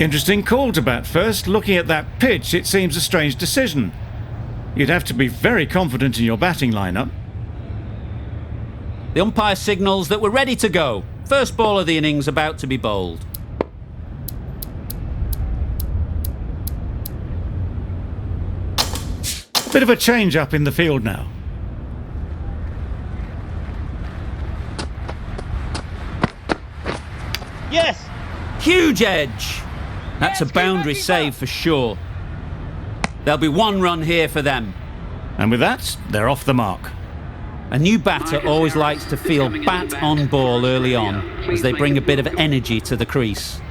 Interesting call to bat first. Looking at that pitch, it seems a strange decision. You'd have to be very confident in your batting lineup. The umpire signals that we're ready to go. First ball of the innings about to be bowled. Bit of a change up in the field now. Yes! Huge edge! That's a boundary save for sure. There'll be one run here for them. And with that, they're off the mark. A new batter always likes to feel bat on ball early on as they bring a bit of energy to the crease.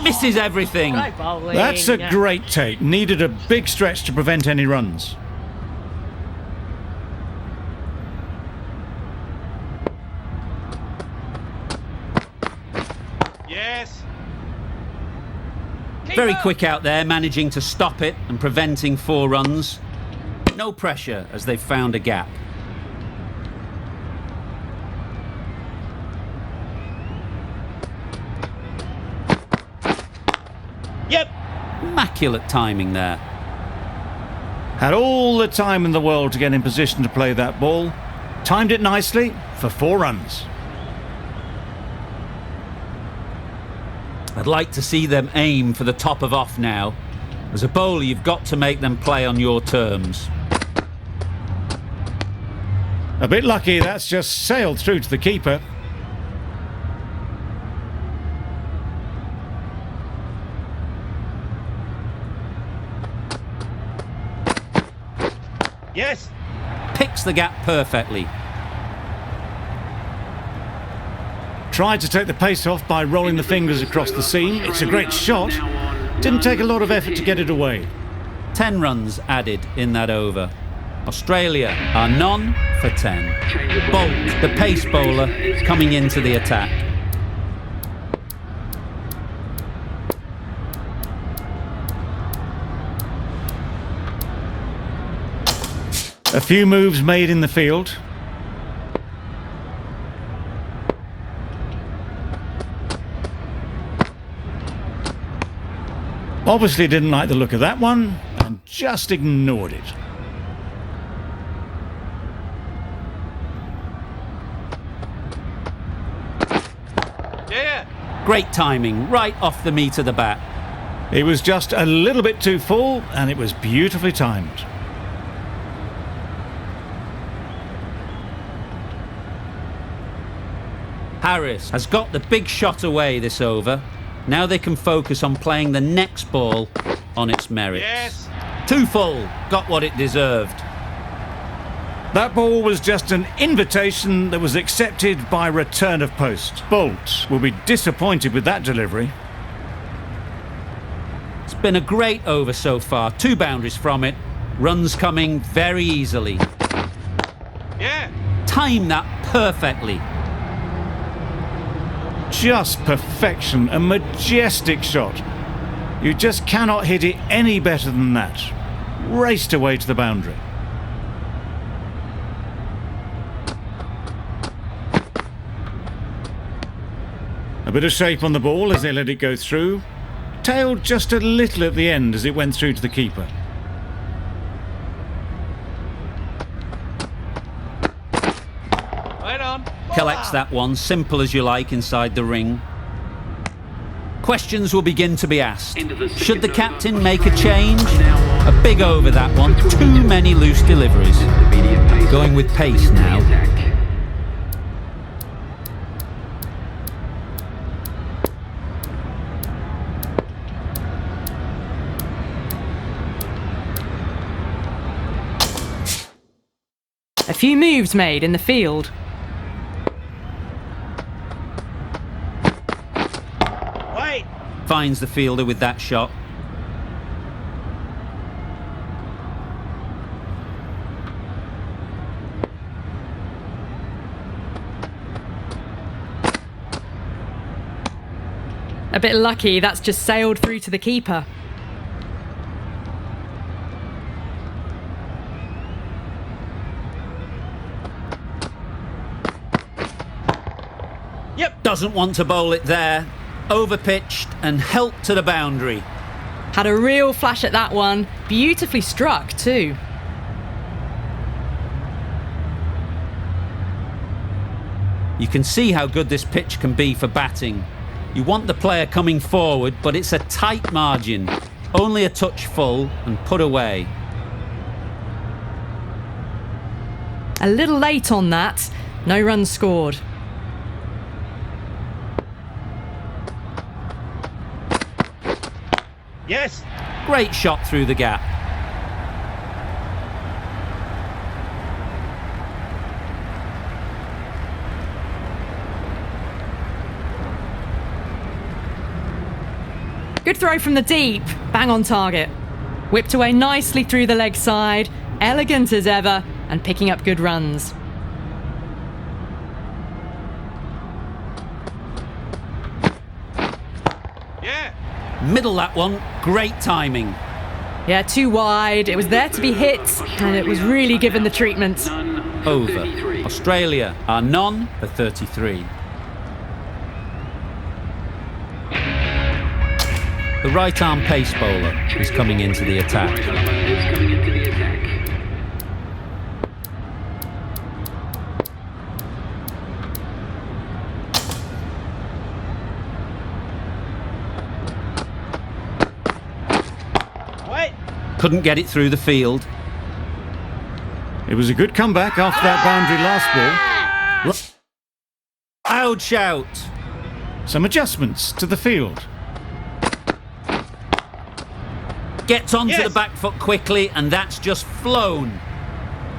Misses everything. That's a great take. Needed a big stretch to prevent any runs. Yes. Very quick out there, managing to stop it and preventing 4 runs. No pressure as they've found a gap. Yep. Immaculate timing there. Had all the time in the world to get in position to play that ball. Timed it nicely for 4 runs. I'd like to see them aim for the top of off now. As a bowler, you've got to make them play on your terms. A bit lucky, that's just sailed through to the keeper. Yes. Picks the gap perfectly. Tried to take the pace off by rolling the fingers across the seam. It's a great shot. Didn't take a lot of effort to get it away. 10 runs added in that over. Australia are none for 10. Bolt, the pace bowler, coming into the attack. A few moves made in the field. Obviously didn't like the look of that one and just ignored it. Yeah. Great timing, right off the meat of the bat. It was just a little bit too full and it was beautifully timed. Harris has got the big shot away this over. Now they can focus on playing the next ball on its merits. Yes. Too full, got what it deserved. That ball was just an invitation that was accepted by return of post. Bolt will be disappointed with that delivery. It's been a great over so far. 2 boundaries from it. Runs coming very easily. Yeah. Time that perfectly. Just perfection, a majestic shot. You just cannot hit it any better than that. Raced away to the boundary. A bit of shape on the ball as they let it go through. Tailed just a little at the end as it went through to the keeper. Right on. Collects that one, simple as you like, inside the ring. Questions will begin to be asked. Should the captain make a change? A big over that one, too many loose deliveries. Going with pace now. A few moves made in the field. Wait. Finds the fielder with that shot. A bit lucky, that's just sailed through to the keeper. Doesn't want to bowl it there. Overpitched and helped to the boundary. Had a real flash at that one. Beautifully struck too. You can see how good this pitch can be for batting. You want the player coming forward, but it's a tight margin. Only a touch full and put away. A little late on that. No runs scored. Yes. Great shot through the gap. Good throw from the deep. Bang on target. Whipped away nicely through the leg side. Elegant as ever and picking up good runs. Yeah. Middle that one. Great timing. Yeah, too wide. It was there to be hit and it was really given the treatment. Over. Australia are none for 33. The right-arm pace bowler is coming into the attack. Wait. Couldn't get it through the field. It was a good comeback after that boundary last ball. Loud shout. Some adjustments to the field. Gets onto Yes. the back foot quickly, and that's just flown.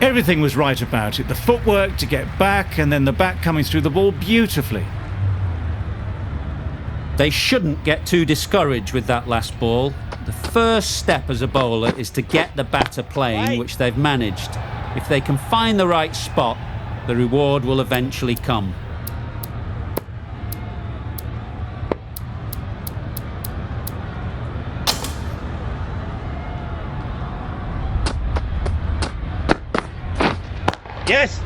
Everything was right about it. The footwork to get back and then the bat coming through the ball beautifully. They shouldn't get too discouraged with that last ball. The first step as a bowler is to get the batter playing, which they've managed. If they can find the right spot, the reward will eventually come. Yes.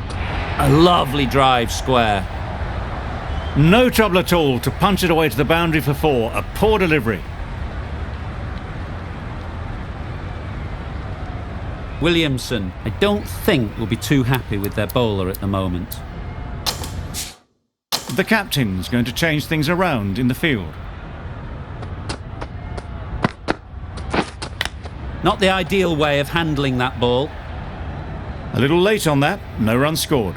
A lovely drive square. No trouble at all to punch it away to the boundary for 4. A poor delivery. Williamson, I don't think, will be too happy with their bowler at the moment. The captain's going to change things around in the field. Not the ideal way of handling that ball. A little late on that, no run scored.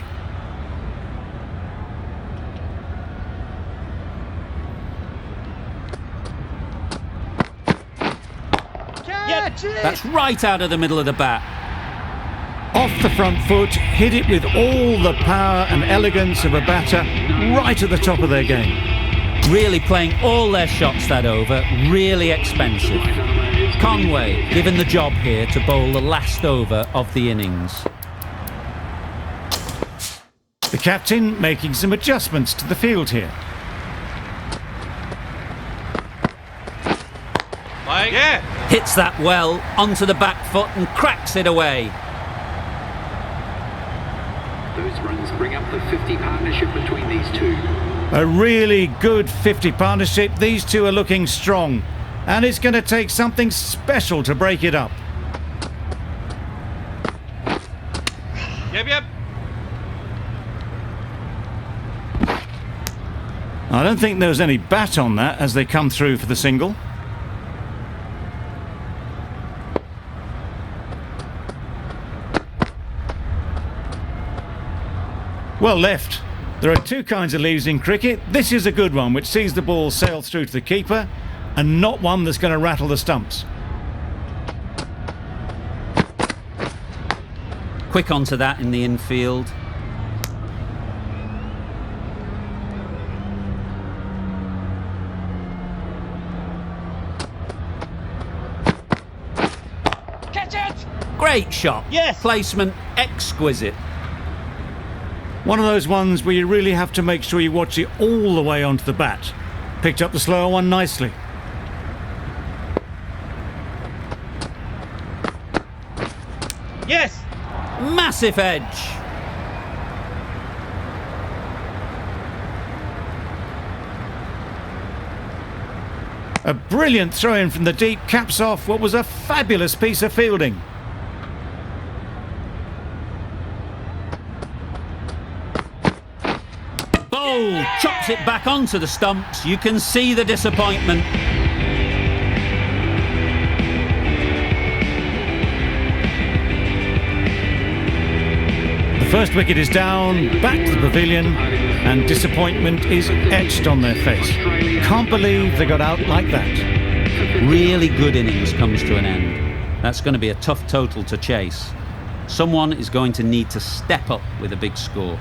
Yep. That's right out of the middle of the bat. Off the front foot, hit it with all the power and elegance of a batter right at the top of their game. Really playing all their shots that over, really expensive. Conway given the job here to bowl the last over of the innings. The captain making some adjustments to the field here. Like. Yeah. Hits that well onto the back foot and cracks it away. Those runs bring up the 50 partnership between these two. A really good 50 partnership. These two are looking strong. And it's going to take something special to break it up. Yep. I don't think there was any bat on that as they come through for the single. Well left. There are two kinds of leaves in cricket. This is a good one, which sees the ball sail through to the keeper, and not one that's going to rattle the stumps. Quick onto that in the infield. Catch it. Great shot. Yes. Placement exquisite. One of those ones where you really have to make sure you watch it all the way onto the bat. Picked up the slower one nicely. Yes. Massive edge. A brilliant throw-in from the deep caps off what was a fabulous piece of fielding. Bowl chops it back onto the stumps. You can see the disappointment. The first wicket is down, back to the pavilion, and disappointment is etched on their face. Can't believe they got out like that. Really good innings comes to an end. That's going to be a tough total to chase. Someone is going to need to step up with a big score.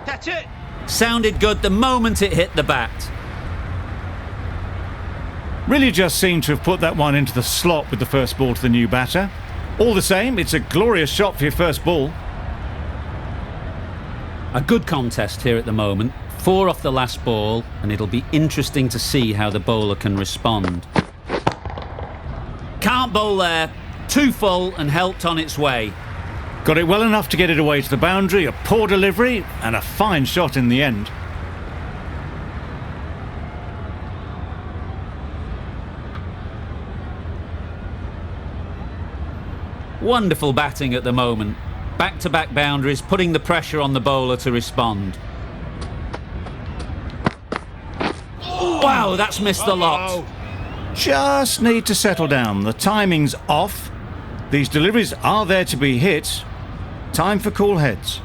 Catch it. Sounded good the moment it hit the bat. Really just seemed to have put that one into the slot with the first ball to the new batter. All the same, it's a glorious shot for your first ball. A good contest here at the moment. 4 off the last ball, and it'll be interesting to see how the bowler can respond. Can't bowl there. Too full and helped on its way. Got it well enough to get it away to the boundary, a poor delivery, and a fine shot in the end. Wonderful batting at the moment. Back-to-back boundaries, putting the pressure on the bowler to respond. Wow, that's missed the lot. Just need to settle down. The timing's off. These deliveries are there to be hit. Time for cool heads.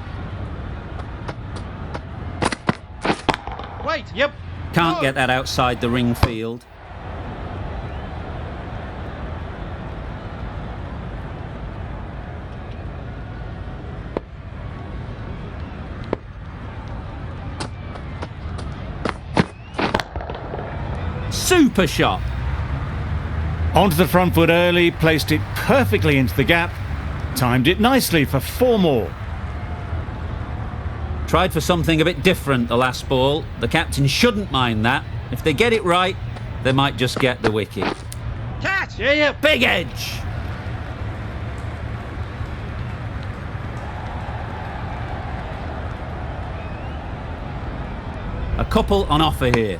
Wait. Yep. Can't get that outside the ring field. Super shot. Onto the front foot early, placed it perfectly into the gap. Timed it nicely for 4 more. Tried for something a bit different the last ball. The captain shouldn't mind that. If they get it right, they might just get the wicket. Catch. Yeah. Big edge. A couple on offer here.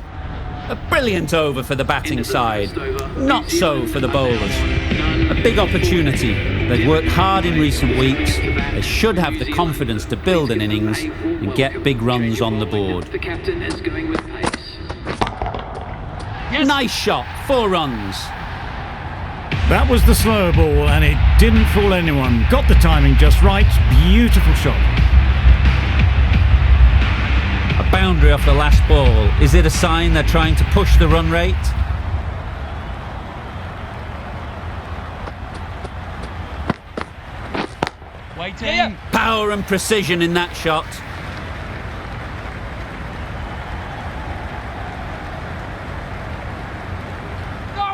A brilliant over for the batting side. Not so for the bowlers. A big opportunity. They've worked hard in recent weeks. They should have the confidence to build an innings and get big runs on the board. The captain is going with pace. Nice shot. 4 runs. That was the slower ball, and it didn't fool anyone. Got the timing just right. Beautiful shot. A boundary off the last ball. Is it a sign they're trying to push the run rate? Waiting. Yeah. Power and precision in that shot.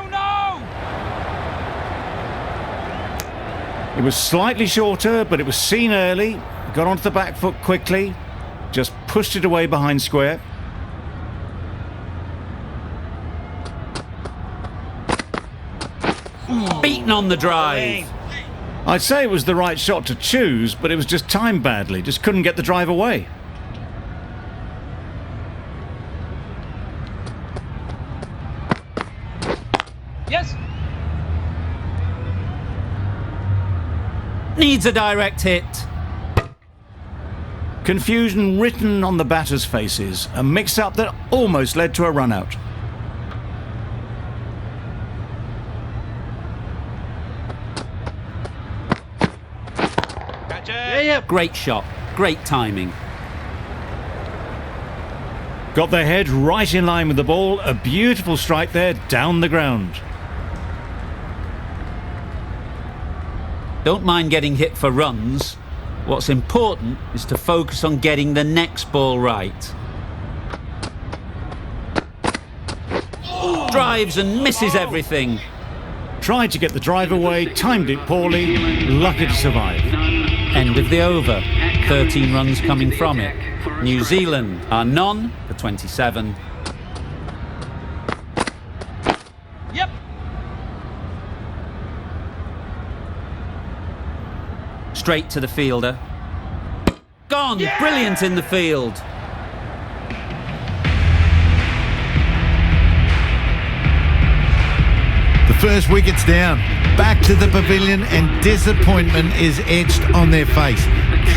No. It was slightly shorter, but it was seen early. Got onto the back foot quickly. Just pushed it away behind square. Beaten on the drive. I'd say it was the right shot to choose, but it was just timed badly. Just couldn't get the drive away. Yes. Needs a direct hit. Confusion written on the batters' faces. A mix-up that almost led to a run-out. Catch it. Yeah. Great shot. Great timing. Got their head right in line with the ball. A beautiful strike there down the ground. Don't mind getting hit for runs. What's important is to focus on getting the next ball right. Drives and misses everything. Tried to get the drive away, timed it poorly, lucky to survive. End of the over. 13 runs coming from it. New Zealand are none for 27. Yep. Straight to the fielder. Gone! Yeah! Brilliant in the field. The first wicket's down. Back to the pavilion and disappointment is etched on their face.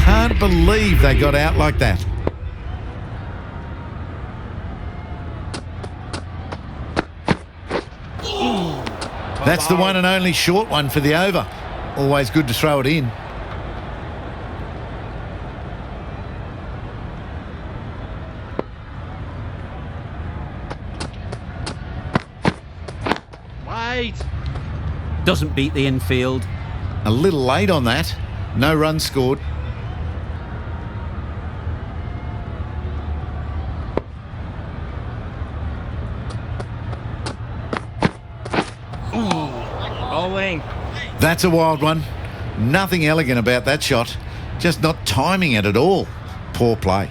Can't believe they got out like that. That's the one and only short one for the over. Always good to throw it in. Wait. Doesn't beat the infield. A little late on that. No runs scored. Bowling. That's a wild one. Nothing elegant about that shot. Just not timing it at all. Poor play.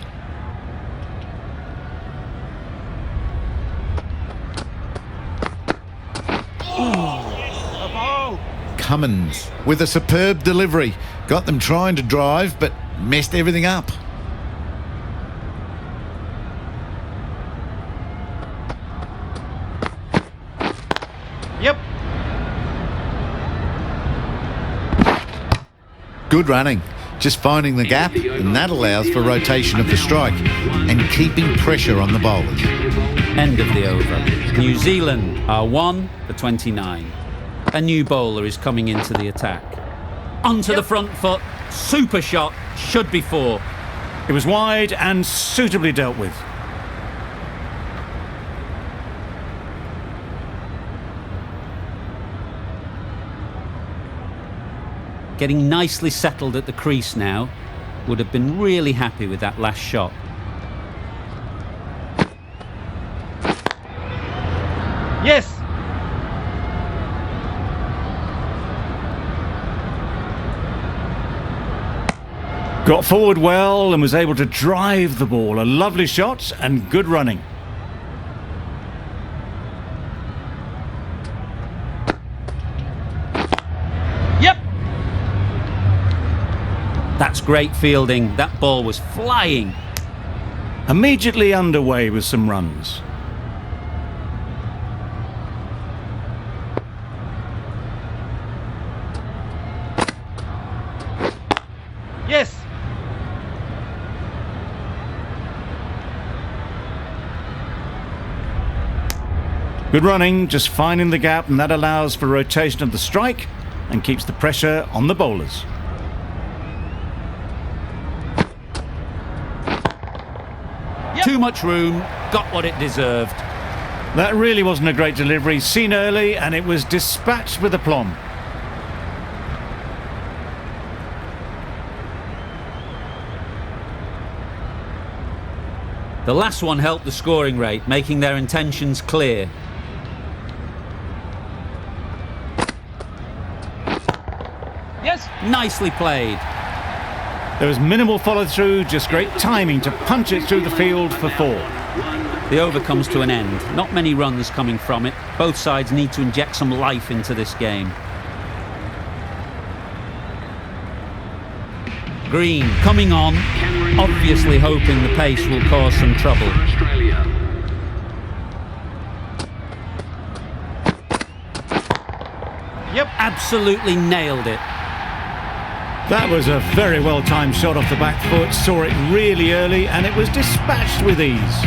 A ball. Cummins with a superb delivery. Got them trying to drive, but messed everything up. Yep. Good running. Just finding the gap, and that allows for rotation of the strike and keeping pressure on the bowlers. End of the over. New Zealand are 1 for 29. A new bowler is coming into the attack. Onto the front foot. Super shot. Should be 4. It was wide and suitably dealt with. Getting nicely settled at the crease now. Would have been really happy with that last shot. Yes. Got forward well and was able to drive the ball. A lovely shot and good running. Yep. That's great fielding. That ball was flying. Immediately underway with some runs. Yes. Good running, just finding the gap, and that allows for rotation of the strike and keeps the pressure on the bowlers. Too much room. Got what it deserved. That really wasn't a great delivery, seen early, and it was dispatched with aplomb. The last one helped the scoring rate, making their intentions clear. Yes. Nicely played. There was minimal follow-through, just great timing to punch it through the field for 4. The over comes to an end. Not many runs coming from it. Both sides need to inject some life into this game. Green coming on, obviously hoping the pace will cause some trouble. Australia. Yep. Absolutely nailed it. That was a very well-timed shot off the back foot, saw it really early, and it was dispatched with ease.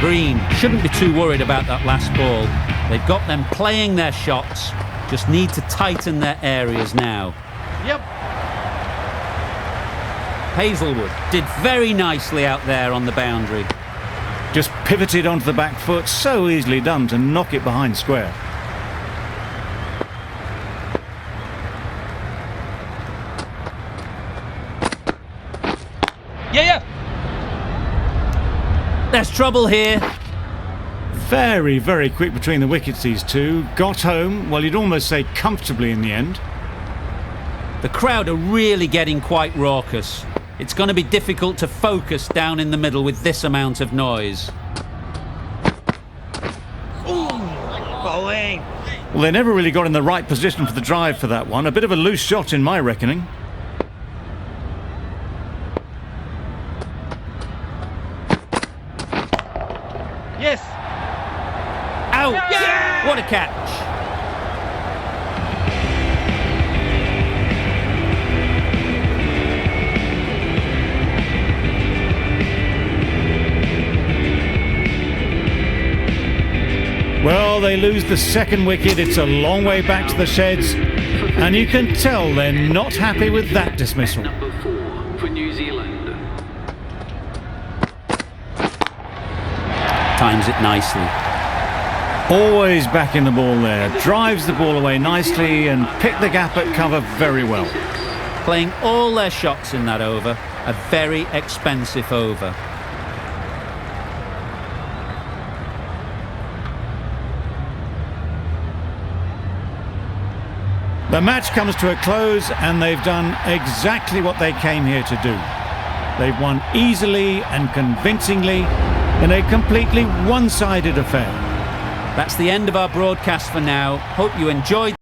Green shouldn't be too worried about that last ball. They've got them playing their shots, just need to tighten their areas now. Yep. Hazelwood did very nicely out there on the boundary. Just pivoted onto the back foot, so easily done to knock it behind square. Yeah. There's trouble here. Very, very quick between the wickets, these two. Got home, well, you'd almost say comfortably in the end. The crowd are really getting quite raucous. It's going to be difficult to focus down in the middle with this amount of noise. Bowling. Well, they never really got in the right position for the drive for that one. A bit of a loose shot in my reckoning. Yes. Out! Yeah! What a catch! Well, they lose the second wicket. It's a long way back to the sheds. And you can tell they're not happy with that dismissal. Number 4 for New Zealand. Times it nicely. Always backing the ball there. Drives the ball away nicely and picked the gap at cover very well. Playing all their shots in that over. A very expensive over. The match comes to a close and they've done exactly what they came here to do. They've won easily and convincingly in a completely one-sided affair. That's the end of our broadcast for now. Hope you enjoyed